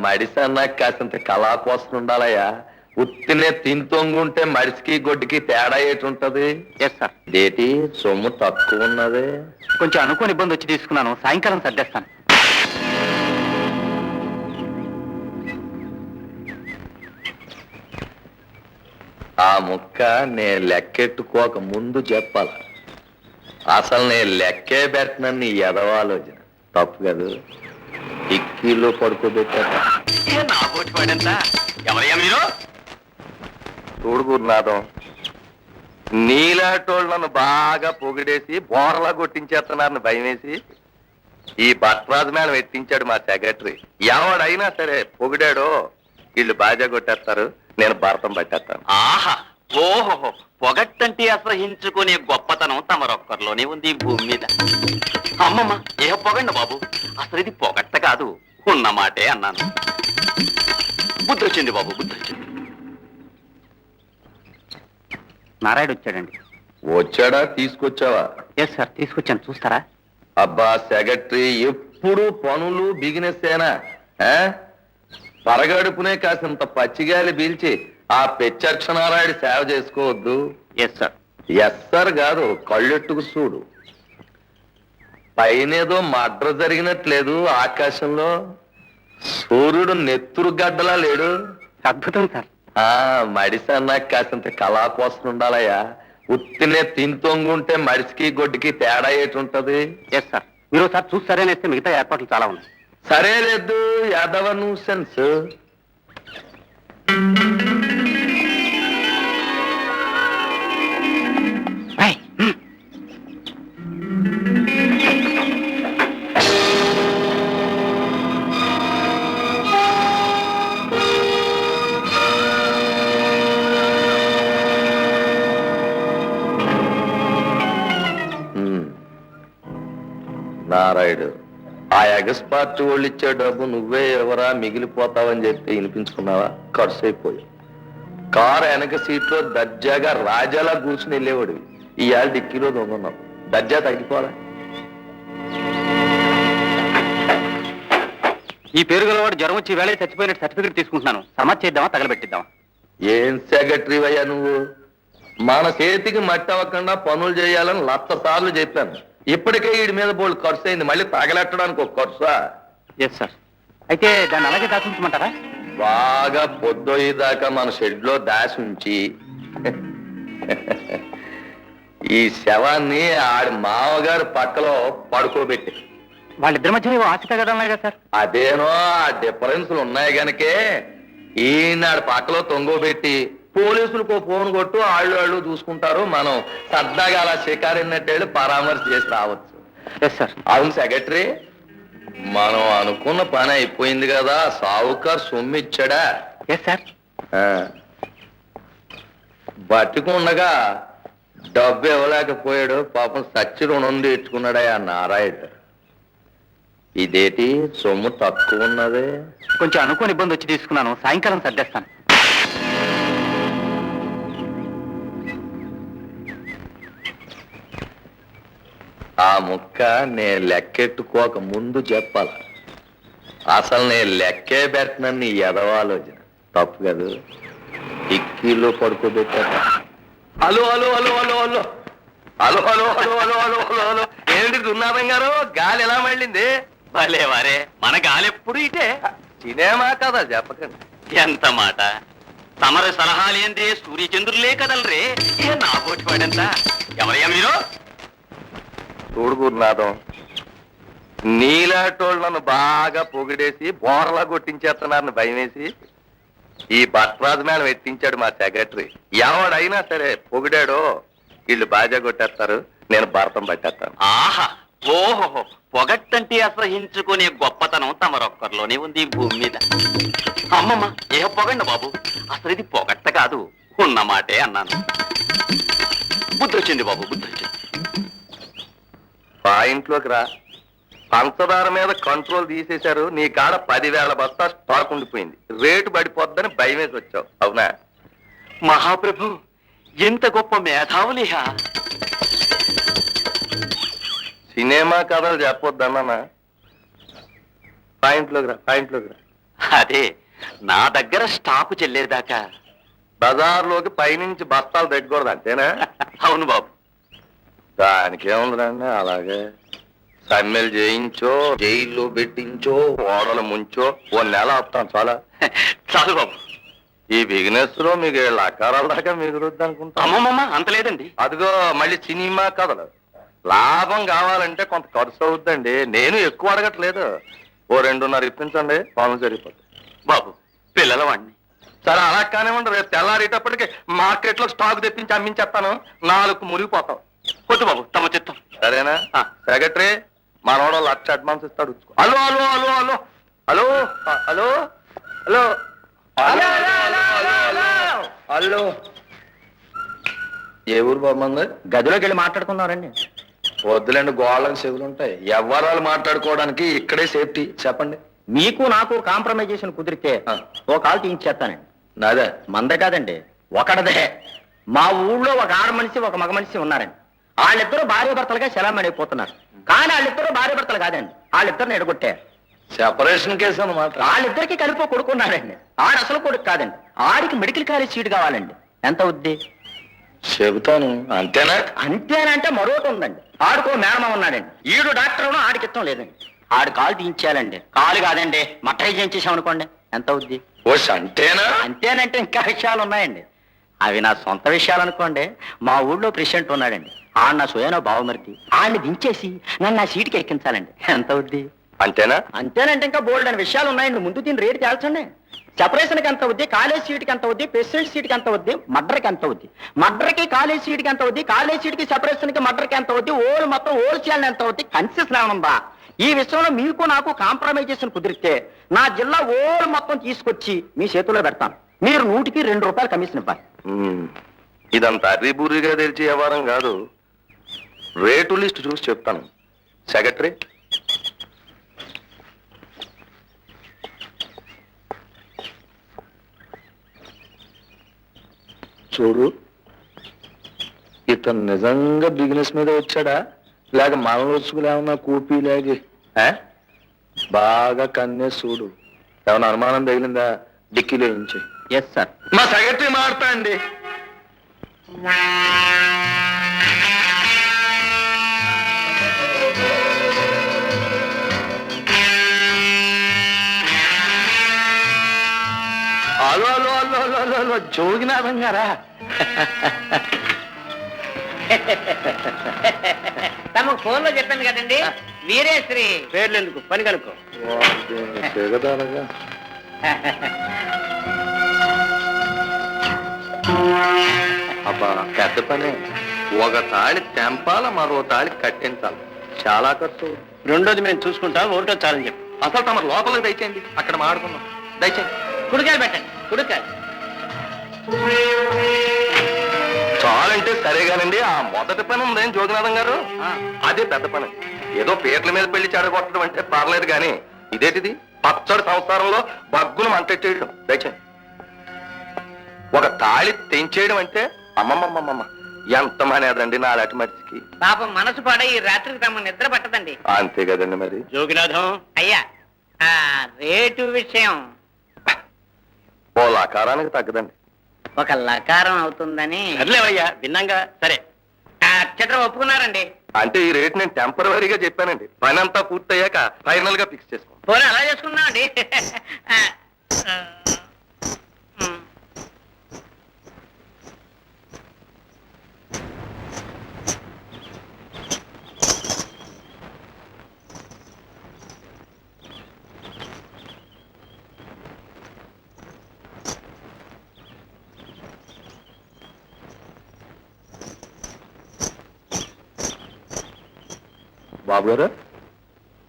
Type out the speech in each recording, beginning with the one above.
మడిసి అన్నాక కాసింత కళా కోసం ఉండాలయ్యా. ఉత్తినే తింతొంగుంటే మడిసికి గొడ్డుకి తేడా ఏటి ఉంటది? Yes sir. దేటి సొమ్ము తక్కువ ఉన్నది. కొంచెం అనుకోని ఇబ్బంది వచ్చి తీసుకున్నాను, సాయంకాలం సర్దేస్తాను. ఆ ముక్క నే లెక్కెట్టుకోక ముందు చెప్పాల. అసలు నేను లెక్కే పెట్టనని ఎదవాలోచన తప్పు కదా. ఇక్కీలో పడుకోబెట్టాక ఎవరయ్యా మీరు? చూడు గురునాథం, నీలాటోళ్ళు నన్ను బాగా పొగిడేసి బోర్లా కొట్టించేస్తున్నారని భయం వేసి ఈ భట్రాజు మేళం ఎట్టించాడు మా సెక్రటరీ. ఎవడైనా సరే పొగిడాడో వీళ్ళు బాజా కొట్టేస్తారు, నేను భరతం పట్టేస్తాను. ఆహా, ఓహో, పొగట్టంటే అసహించుకునే గొప్పతనం తమరొక్కరిలోనే ఉంది ఈ భూమి మీద. అమ్మమ్మ, ఏ పొగండి బాబు, అసలు ఇది పొగట్ట కాదు, ఉన్న మాటే అన్నాను. బుద్ధి వచ్చింది బాబు, బుద్ధి వచ్చింది. నారాయణ వచ్చాడండి. వచ్చాడా? తీసుకొచ్చావా? ఎస్ సార్, తీసుకొచ్చాను, చూస్తారా? అబ్బా సెక్రటరీ, ఎప్పుడు పనులు బిగినెస్సేనా? పరగడుపునే కాసింత పచ్చిగాలి పీల్చి ఆ పెచ్చక్షనారాయుడు సేవ చేసుకోవద్దు? Yes sir. ఎస్ సార్ కాదు, కళ్ళెట్టుకు చూడు. పైనేదో మడ్ర జరిగినట్లేదు, ఆకాశంలో సూర్యుడు నెత్తురు గడ్డలా లేడు. అద్భుతం సార్. మడిసి అన్నాక కాసింత కళా కోసం ఉండాలయ్యా. ఉత్తినే తింతొంగుంటే మడిసికి గొడ్డుకి తేడా ఏటి ఉంటది? Yes sir. మీరు సార్ చూసి సరేనేస్తే మిగతా ఏర్పాట్లు చాలా ఉన్నాయి. సరే లేదు, యాదవ న్యూసెన్స్. నారాయుడు, ఆ ఎగస్పార్టీ వాళ్ళు ఇచ్చే డబ్బు నువ్వే ఎవరా మిగిలిపోతావని చెప్పి వినిపించుకున్నావా? ఖర్చు అయిపోయావు. కారు వెనక సీట్లో దర్జాగా రాజాలా కూర్చుని వెళ్ళేవాడివి, ఇవాళ డిక్కీలో దొంగన్నావు. దర్జా తగ్గిపోరా? ఈ పేరు గలవాడు జ్వరం వచ్చి వేళ చచ్చిపోయినట్టు సర్టిఫికెట్ తీసుకుంటున్నాను. సమాజ్ చేద్దామా, తగలబెట్టిద్దామా? ఏం సెక్రటరీ అయ్యా నువ్వు? మన చేతికి మట్టి అవ్వకుండా పనులు చేయాలని 100 సార్లు చెప్పాను. ఇప్పటికే వీడి మీద బోల్డ్ ఖర్చు అయింది, మళ్ళీ తగలెట్టడానికి ఒక ఖర్చా? Yes sir. అయితే దాన్ని అలాగే దాచుంచమంటారా? బాగా పొద్దుదాకా మన షెడ్ లో దాసి ఉంచి ఈ శవాన్ని ఆడి మామగారు పక్కలో పడుకోబెట్టి. వాళ్ళిద్దరి మధ్య ఆశ తగ్గడం కదా సార్? అదేనో, ఆ డిఫరెన్స్లు ఉన్నాయి గనకే ఈనాడు పక్కలో తొంగోబెట్టి పోలీసులకు ఫోన్ కొట్టు, వాళ్ళు చూసుకుంటారు. మనం సరదాగా అలా షికారినట్టేళ్ళు పరామర్శ చేసి రావచ్చు. Yes sir. అవును సెక్రటరీ, మనం అనుకున్న పని అయిపోయింది కదా. సావుకారు సొమ్ము ఇచ్చాడా? Yes sir. బతికుండగా డబ్బు ఇవ్వలేకపోయాడు, పాపం సచ్చి రుణం తీర్చుకున్నాడా ఆ నారాయుడు. ఇదేటి సొమ్ము తక్కువ ఉన్నది? కొంచెం అనుకోని ఇబ్బంది వచ్చి తీసుకున్నాను, సాయంకాలం సర్దేస్తాను. ఆ ముక్క నే లెక్కెట్టుకోక ముందు చెప్పాల. అసలు నేను లెక్కే పెట్టనని ఎదవాలోచన తప్పు కదా. ఇక్కీలో పడుకోబెట్టాక hello hello hello hello hello hello hello hello hello hello hello hello ఏంటి దున్నాథం గారు, గాలి ఎలా మళ్ళింది? భలే వారే, మన గాలి ఎప్పుడు ఇటే. సినిమా కదా చెప్పకండి. ఎంత మాట! తమరి సలహాలేందే సూర్యచంద్రులే కదలరే. నా పోటీ పడంత. ఎవరయ్యా మీరు? చూడు గురునాథం, నీలాటోళ్ళు నన్ను బాగా పొగిడేసి బోర్లా కొట్టించేస్తున్నారని భయం వేసి ఈ భట్రాజు మేళం ఎట్టించాడు మా సెక్రటరీ. ఎవడైనా సరే పొగిడాడో వీళ్ళు బాజా కొట్టేస్తారు, నేను భరతం పట్టేస్తాను. ఆహా, ఓహో, పొగట్టంటే అసహించుకునే గొప్పతనం తమరొక్కరిలోనే ఉంది ఈ భూమి మీద. అమ్మమ్మ, ఏ పొగండి బాబు, అసలు ఇది పొగట్ట కాదు, ఉన్న మాటే అన్నాను. బుద్ధి వచ్చింది బాబు, బుద్ధి వచ్చింది. పాయింట్లోకి రా. పంచదార మీద కంట్రోల్ తీసేశారు, నీ కాడ 10,000 బస్తా స్టాక్ ఉండిపోయింది. రేటు పడిపోద్దని భయం వేసి వచ్చావు, అవునా? మహాప్రభు, ఎంత గొప్ప మేధావులిహా. సినిమా కథలు చెప్పొద్దన్నా. పాయింట్లోకి రా, పాయింట్లోకి రా. అదే నా దగ్గర స్టాకు చెల్లేదాకా. బజార్లోకి పైనుంచి బస్తాలు తెగ్గకూడదు అంతేనా? అవును బాబు. దానికి ఏముందండి, అలాగే సమ్మెలు చేయించో, జైల్లో పెట్టించో, ఓడలు ముంచో ఓ నెల ఆపుతాను చాలా. చాలు బాబు. ఈ బిజినెస్ లో మీకు 7 లక్షల దాకా మిగులుద్ది అనుకుంటా. అమ్మమ్మమ్మ అంత లేదండి. అదిగో మళ్ళీ సినిమా కథలు. లాభం కావాలంటే కొంత ఖర్చు అవుద్దండి. నేను ఎక్కువ అడగట్లేదు, ఓ 2.5 ఇప్పించండి, పనులు సరిపోతుంది. బాబు పిల్లల వాడిని. సరే అలా కానివ్వండి, రేపు తెల్లారేటప్పటికి మార్కెట్ లో స్టాక్ తెప్పించి అమ్మించేస్తాను, 4 మురిగిపోతాం. వద్దు బాబు, తమ చిత్తం. సరేనా? సెక్రటరీ మనోడు 1 లక్ష అడ్వాన్స్ ఇస్తాడు. Hello hello hello hello hello hello hello hello ఏ ఊరు బాగుంది? గదిలోకి వెళ్ళి మాట్లాడుకున్నారండి. వద్దులేండి, గోళ్ళకి చెవులు ఉంటాయి. ఎవరాలు మాట్లాడుకోవడానికి ఇక్కడే సేఫ్టీ. చెప్పండి. మీకు నాకు కాంప్రమైజేషన్ కుదిరితే ఓ కాల్ తీయించేస్తానండి. నాదే? మందే కాదండి, ఒకడదే. మా ఊళ్ళో ఒక ఆడ మనిషి ఒక మగ మనిషి ఉన్నారండి. వాళ్ళిద్దరూ భార్య భర్తలుగా సెలమణిపోతున్నారు. కానీ వాళ్ళిద్దరూ భార్య భర్తలు కాదండి, వాళ్ళిద్దరిని ఎడగొట్టారు. సెపరేషన్ కేసు అన్నమాట. వాళ్ళిద్దరికి కలిపి కొడుకున్నాడండి. ఆడ అసలు కొడుకు కాదండి. ఆడికి మెడికల్ కాలేజ్ సీట్ కావాలండి. ఎంత అవుద్ది? చెబుతాను. అంతేనా? అంతేనంటే మరొకటి ఉందండి. ఆడుకో మేనమ ఉన్నాడండి. ఈడు డాక్టర్ ఆడికి ఇష్టం లేదండి. ఆడు కాలు తీయించాలండి. కాలు కాదండి, మట్టై చేయించేసాం అనుకోండి. ఎంత అవుద్ది? ఓ అంతేనా? అంతేనంటే ఇంకా విషయాలు ఉన్నాయండి. అవి నా సొంత విషయాలు అనుకోండి. మా ఊళ్ళో ప్రెసిడెంట్ ఉన్నాడండి. ఆడ నా సోయనో బావమరిది. ఆడిని దించేసి నన్ను నా సీటుకి ఎక్కించాలండి. ఎంత అవుద్ది? అంతేనా? అంతేనంటే ఇంకా బోల్డ్ అని విషయాలు ఉన్నాయండి. ముందు దీన్ని రేటు తేల్చండి. సెపరేషన్కి ఎంత అవుద్ది, కాలేజ్ సీట్కి ఎంత అవుద్ది, ప్రెసిడెంట్ సీట్కి ఎంత అవుద్ది, మర్డర్కి ఎంత అవుద్ది, మర్డర్కి కాలేజ్ సీట్కి ఎంత అవుద్ది, కాలేజ్ సీట్కి సెపరేషన్కి మర్డర్కి ఎంత అవుద్ది, ఓల్ మొత్తం ఓల్ చేయాలని ఎంత అవుద్ది, కన్సెషన్ ఏమనుందా? ఈ విషయంలో మీకు నాకు కాంప్రమైజేషన్ కుదిరితే నా జిల్లా ఓల్ మొత్తం తీసుకొచ్చి మీ చేతుల్లో పెడతాను. మీరు 100కి 2 రూపాయలు కమిషన్ ఇవ్వాలి. ఇదంతా అర్రీబుర్రిగా తెలిసే వ్యవహారం కాదు. రేటు లిస్ట్ చూసి చెప్తాను. సెక్రటరీ చూడు, ఇతను నిజంగా బిజినెస్ మీద వచ్చాడా లేక మన వచ్చుకులు ఏమన్నా కూపీ లేగి? బాగా కన్నే చూడు. ఏమన్నా అనుమానం తగిలిందా? డిక్కీలో నుంచి. Yes sir. మా సెక్రటరీ మారుతా అండి. Hello hello hello hello hello hello Joginatham గారా? తమకు ఫోన్ లో చెప్పాను కదండి, వీరేశ్రీ. పేర్లు ఎందుకు, పని కనుక్కో. తెగదానగా అబ్బా, పెద్ద పనే. ఒక తాళి తెంపాల, మరో తాళి కట్టించాలి. చాలా ఖర్చు. రెండోది మేము చూసుకుంటాం, ఒకటో చాలని చెప్పి. అసలు తమ లోపలికి దయచేయండి, అక్కడ మాడుకుందాం. దయచేయండి. కుడికాయలు పెట్టండి, కుడికాయలు. చాలంటే సరేగానండి. ఆ మొదటి పని ఉందేం జోగినాథం గారు, అదే పెద్ద పని. ఏదో పీటల మీద పెళ్లి చెడగొట్టడం అంటే పర్లేదు, కానీ ఇదేంటిది? పచ్చడి సంసారంలో బగ్గును మంటెట్టేయడం. దయచేయండి. ఒక తాళి తెంచేయడం అంటే అమ్మమ్మమ్మమ్మ ఎంత మానేదండి నాలాంటి మనిషికి. పాపం మనసు పాడే ఈ రాత్రికి తమ నిద్ర పట్టదండి. అంతే కదండి మరి. జోగినాథం అయ్యా, ఆ రేటు విషయం ఓ లకారానికి తగ్గదండి. ఒక లకారం అవుతుందని సర్లేవయ్యా, భిన్నంగా సరే. అక్షరం ఒప్పుకున్నారండి. అంటే ఈ రేట్ నేను టెంపరీగా చెప్పానండి. పని అంతా పూర్తయ్యాక ఫైనల్ గా ఫిక్స్ చేసుకో. పోనీ అలా చేసుకుందాం అండి. బాబు గారు,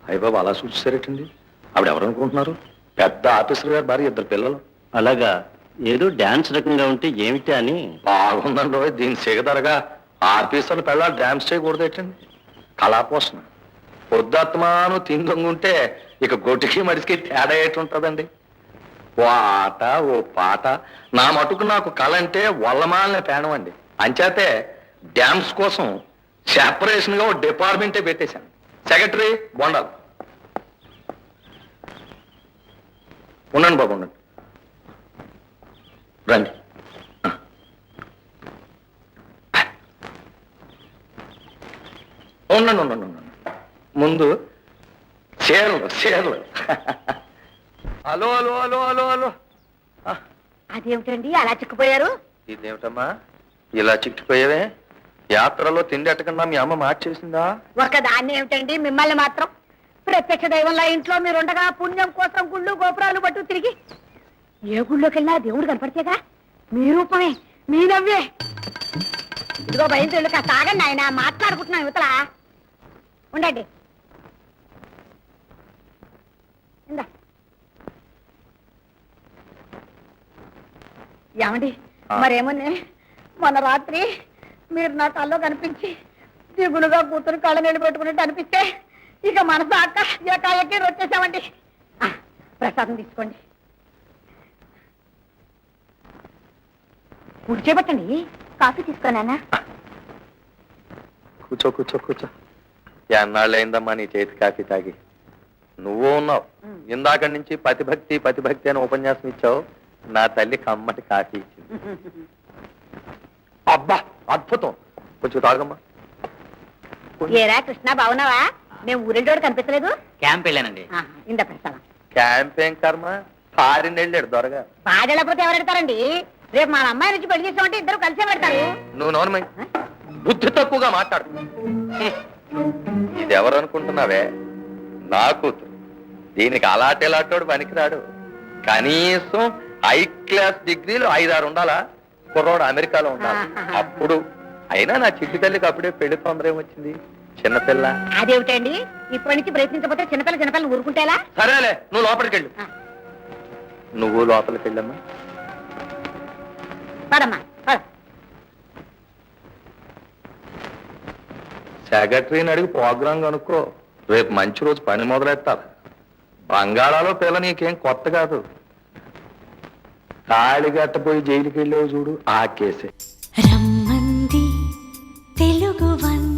అయ్య బాబు అలా చూసారేటండి? ఆవిడ ఎవరు అనుకుంటున్నారు? పెద్ద ఆఫీసర్ గారు భార్య, 2 పిల్లలు. అలాగా, ఏదో డాన్స్ రకంగా ఉంటే ఏమిటి అని. బాగుందండి. దీని సిగదరగా ఆఫీసర్లు పిల్లలు డాన్స్ చేయకూడదేటండి? కళాపోషణ. పొద్దుత్మాను తిందొంగుంటే ఇక గొట్టికి మడిసికి తేడా ఏటి ఉంటుందండి? ఓ ఆట, ఓ పాట. నా మటుకు నాకు కళ అంటే వల్లమాలనే పేణం అండి. అంచేతే డ్యాన్స్ కోసం సెపరేషన్ గా ఓ డిపార్ట్మెంటే పెట్టేశాను. సెక్రటరీ బొండాలి. ఉండండి బాబు ఉండండి రండి ఉండండి ఉండండి ఉండండి ముందు చీరలు చీరలు hello hello hello hello hello అదేమిటండి అలా చిక్కుపోయారు? ఇదేమిటమ్మా ఇలా చిక్కిపోయావే యాత్రలో తిండి ఎట్టకుండా మీ అమ్మ మార్చేసిందా ఒక దాన్ని ఏమిటండి మిమ్మల్ని మాత్రం ప్రత్యక్ష దైవంలా ఇంట్లో మీరుండగా పుణ్యం కోసం గుళ్ళు గోపురాలు పట్టు తిరిగి ఏ గుళ్ళోకి వెళ్ళినా దేవుడు కనపడితేగా మీ రూపమే మీ నవ్వే. ఇదిగో బయలుదేళ్ళు కాస్త ఆగండి ఆయన మాట్లాడుకుంటున్నాం యువతలా ఉండండి. ఇందా ఏమండి మరేమోనే మొన్న రాత్రి మీరు నా కల్లో కనిపించి దిగులుగా కూతురు కళ్ళ నీళ్ళు పెట్టుకున్నట్టు అనిపిస్తే ఇక మనసు అక్క ఎక్కి వచ్చేసామండి. ప్రసాదం తీసుకోండి. కూర్చోబెట్టండి. కాఫీ తీసుకోనా? కూర్చో కూర్చో కూర్చో ఎన్నాళ్ళు అయిందమ్మా నీ చేతి కాఫీ తాగి. నువ్వు ఉన్నావు ఇందాక నుంచి పతిభక్తి అని ఉపన్యాసం ఇచ్చావు. నా తల్లి కమ్మటి కాఫీ ఇచ్చింది. అబ్బా అద్భుతం. కొంచెం తాగమ్మా. ఏరా కృష్ణ బాగున్నావా? మేము ఊరెళ్ళోడు కనిపించలేదు. క్యాంప్ వెళ్ళానండి. ఇంత ప్రసాదం. క్యాంపేం కర్మ ఫారిన్ వెళ్ళాడు దొరగా. పాడలేకపోతే ఎవరు పెడతారండి? రేపు మా అమ్మాయి నుంచి పెళ్లి చేసామంటే ఇద్దరు కలిసే పెడతారు. నువ్వు నోనమై బుద్ధి తక్కువగా మాట్లాడు. ఇది ఎవరు అనుకుంటున్నావే? నా కూతురు. దీనికి అలాటోడు పనికిరాడు. కనీసం హై క్లాస్ డిగ్రీలు 5-6 ఉండాలా? కుర్రోడు అమెరికాలో ఉండాలి. అప్పుడు అయినా నా చిట్టి తల్లికి అప్పుడే పెళ్లి తొందర ఏమొచ్చింది? చిన్నపిల్ల. అదేమిటండి ఇప్పటి నుంచి ప్రయత్నించకపోతే చిన్నపిల్ల ఊరుకుంటేలా? సరేలే నువ్వు లోపలికి వెళ్ళు. నువ్వు లోపలికి వెళ్ళమ్మా. పదమ్మా పద. సెక్రటరీని అడిగి ప్రోగ్రాం కనుక్కో. రేపు మంచి రోజు పని మొదలెట్టాలి. బంగాళాలో పిల్ల నీకేం కొత్త కాదు. తాళి గట్టపోయి జైలుకి వెళ్ళావు చూడు, ఆ కేసే. రమ్మంది తెలుగు వన్